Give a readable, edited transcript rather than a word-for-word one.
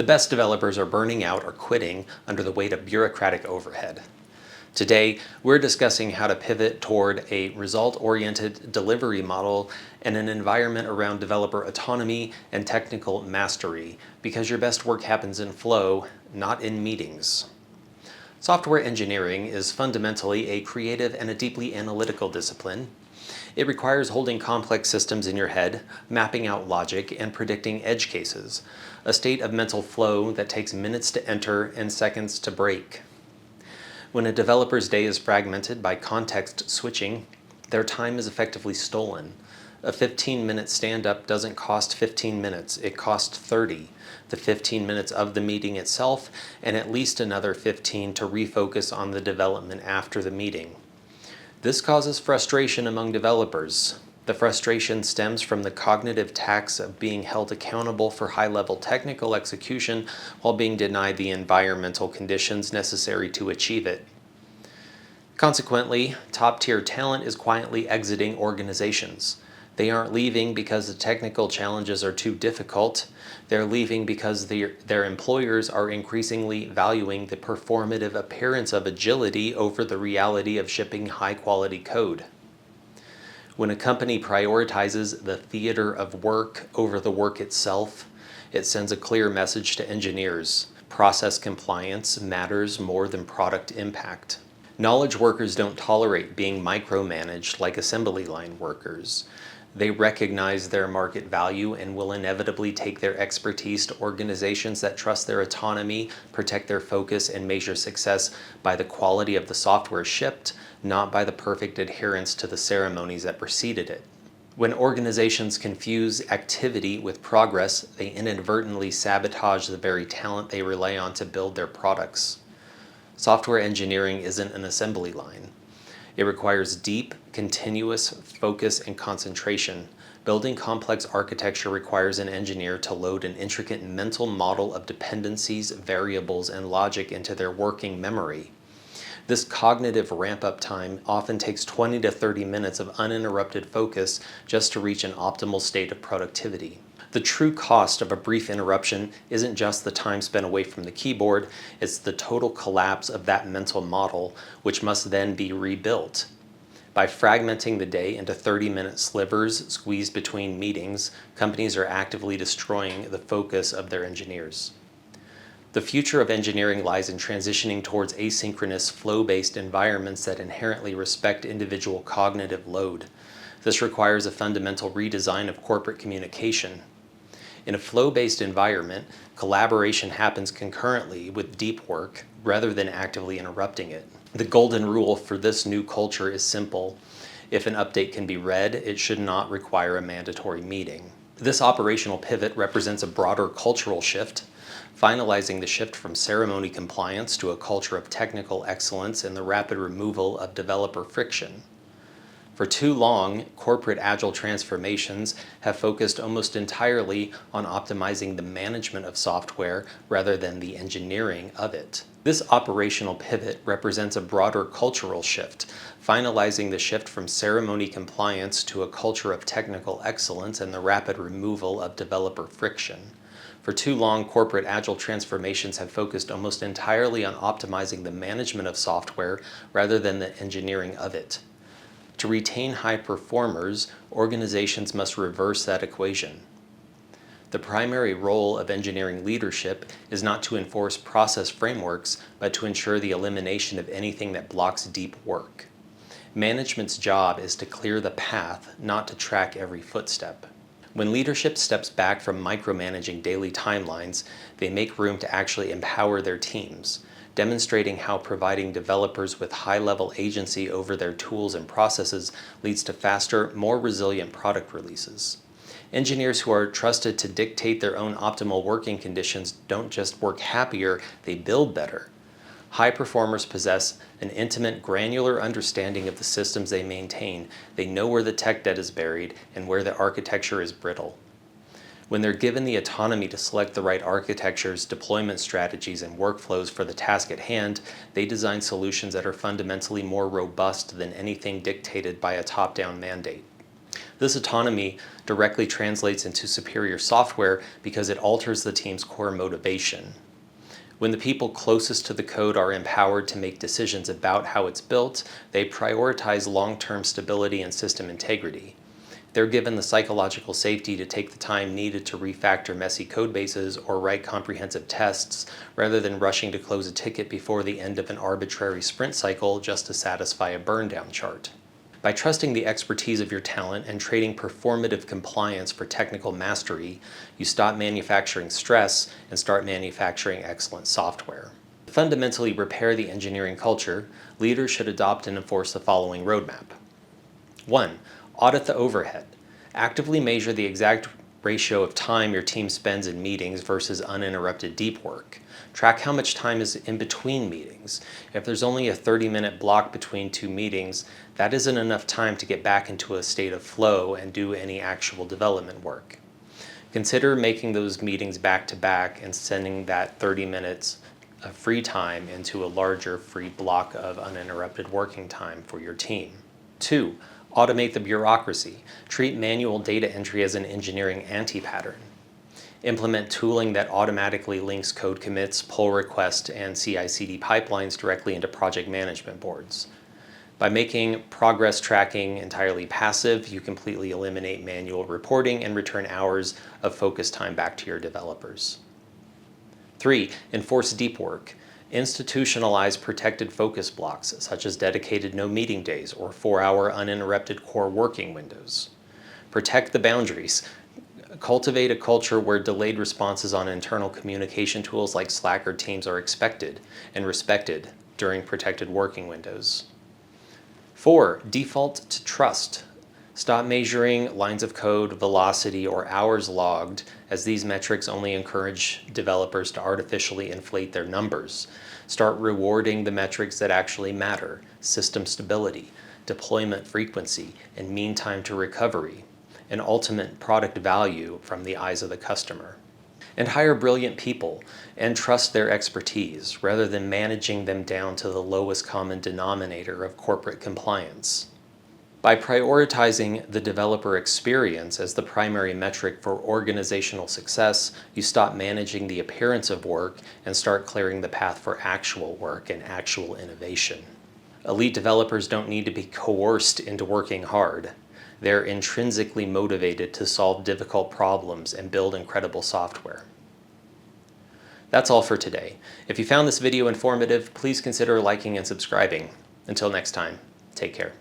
The best developers are burning out or quitting under the weight of bureaucratic overhead. Today, we're discussing how to pivot toward a result-oriented delivery model and an environment around developer autonomy and technical mastery, because your best work happens in flow, not in meetings. Software engineering is fundamentally a creative and a deeply analytical discipline. It requires holding complex systems in your head, mapping out logic, and predicting edge cases, a state of mental flow that takes minutes to enter and seconds to break. When a developer's day is fragmented by context switching, their time is effectively stolen. A 15-minute stand-up doesn't cost 15 minutes, it costs 30. The 15 minutes of the meeting itself, and at least another 15 to refocus on the development after the meeting. This causes frustration among developers. The frustration stems from the cognitive tax of being held accountable for high-level technical execution while being denied the environmental conditions necessary to achieve it. Consequently, top-tier talent is quietly exiting organizations. They aren't leaving because the technical challenges are too difficult. They're leaving because their employers are increasingly valuing the performative appearance of agility over the reality of shipping high-quality code. When a company prioritizes the theater of work over the work itself, it sends a clear message to engineers. Process compliance matters more than product impact. Knowledge workers don't tolerate being micromanaged like assembly line workers. They recognize their market value and will inevitably take their expertise to organizations that trust their autonomy, protect their focus, and measure success by the quality of the software shipped, not by the perfect adherence to the ceremonies that preceded it. When organizations confuse activity with progress, they inadvertently sabotage the very talent they rely on to build their products. Software engineering isn't an assembly line. It requires deep, continuous focus and concentration. Building complex architecture requires an engineer to load an intricate mental model of dependencies, variables, and logic into their working memory. This cognitive ramp-up time often takes 20 to 30 minutes of uninterrupted focus just to reach an optimal state of productivity. The true cost of a brief interruption isn't just the time spent away from the keyboard, it's the total collapse of that mental model, which must then be rebuilt. By fragmenting the day into 30-minute slivers squeezed between meetings, companies are actively destroying the focus of their engineers. The future of engineering lies in transitioning towards asynchronous, flow-based environments that inherently respect individual cognitive load. This requires a fundamental redesign of corporate communication. In a flow-based environment, collaboration happens concurrently with deep work rather than actively interrupting it. The golden rule for this new culture is simple. If an update can be read, it should not require a mandatory meeting. This operational pivot represents a broader cultural shift, finalizing the shift from ceremony compliance to a culture of technical excellence and the rapid removal of developer friction. For too long, corporate agile transformations have focused almost entirely on optimizing the management of software rather than the engineering of it. This operational pivot represents a broader cultural shift, finalizing the shift from ceremony compliance to a culture of technical excellence and the rapid removal of developer friction. For too long, corporate agile transformations have focused almost entirely on optimizing the management of software rather than the engineering of it. To retain high performers, organizations must reverse that equation. The primary role of engineering leadership is not to enforce process frameworks, but to ensure the elimination of anything that blocks deep work. Management's job is to clear the path, not to track every footstep. When leadership steps back from micromanaging daily timelines, they make room to actually empower their teams, demonstrating how providing developers with high-level agency over their tools and processes leads to faster, more resilient product releases. Engineers who are trusted to dictate their own optimal working conditions don't just work happier, they build better. High performers possess an intimate, granular understanding of the systems they maintain. They know where the tech debt is buried and where the architecture is brittle. When they're given the autonomy to select the right architectures, deployment strategies, and workflows for the task at hand, they design solutions that are fundamentally more robust than anything dictated by a top-down mandate. This autonomy directly translates into superior software because it alters the team's core motivation. When the people closest to the code are empowered to make decisions about how it's built, they prioritize long-term stability and system integrity. They're given the psychological safety to take the time needed to refactor messy code bases or write comprehensive tests rather than rushing to close a ticket before the end of an arbitrary sprint cycle just to satisfy a burndown chart. By trusting the expertise of your talent and trading performative compliance for technical mastery, you stop manufacturing stress and start manufacturing excellent software. To fundamentally repair the engineering culture, leaders should adopt and enforce the following roadmap. 1. Audit the overhead. Actively measure the exact ratio of time your team spends in meetings versus uninterrupted deep work. Track how much time is in between meetings. If there's only a 30-minute block between two meetings, that isn't enough time to get back into a state of flow and do any actual development work. Consider making those meetings back-to-back and sending that 30 minutes of free time into a larger free block of uninterrupted working time for your team. 2. Automate the bureaucracy. Treat manual data entry as an engineering anti-pattern. Implement tooling that automatically links code commits, pull requests, and CI/CD pipelines directly into project management boards. By making progress tracking entirely passive, you completely eliminate manual reporting and return hours of focus time back to your developers. 3. Enforce deep work. Institutionalize protected focus blocks, such as dedicated no meeting days or 4-hour uninterrupted core working windows. Protect the boundaries. Cultivate a culture where delayed responses on internal communication tools like Slack or Teams are expected and respected during protected working windows. 4. Default to trust. Stop measuring lines of code, velocity, or hours logged, as these metrics only encourage developers to artificially inflate their numbers. Start rewarding the metrics that actually matter: system stability, deployment frequency, and mean time to recovery, and ultimate product value from the eyes of the customer. And hire brilliant people and trust their expertise rather than managing them down to the lowest common denominator of corporate compliance. By prioritizing the developer experience as the primary metric for organizational success, you stop managing the appearance of work and start clearing the path for actual work and actual innovation. Elite developers don't need to be coerced into working hard. They're intrinsically motivated to solve difficult problems and build incredible software. That's all for today. If you found this video informative, please consider liking and subscribing. Until next time, take care.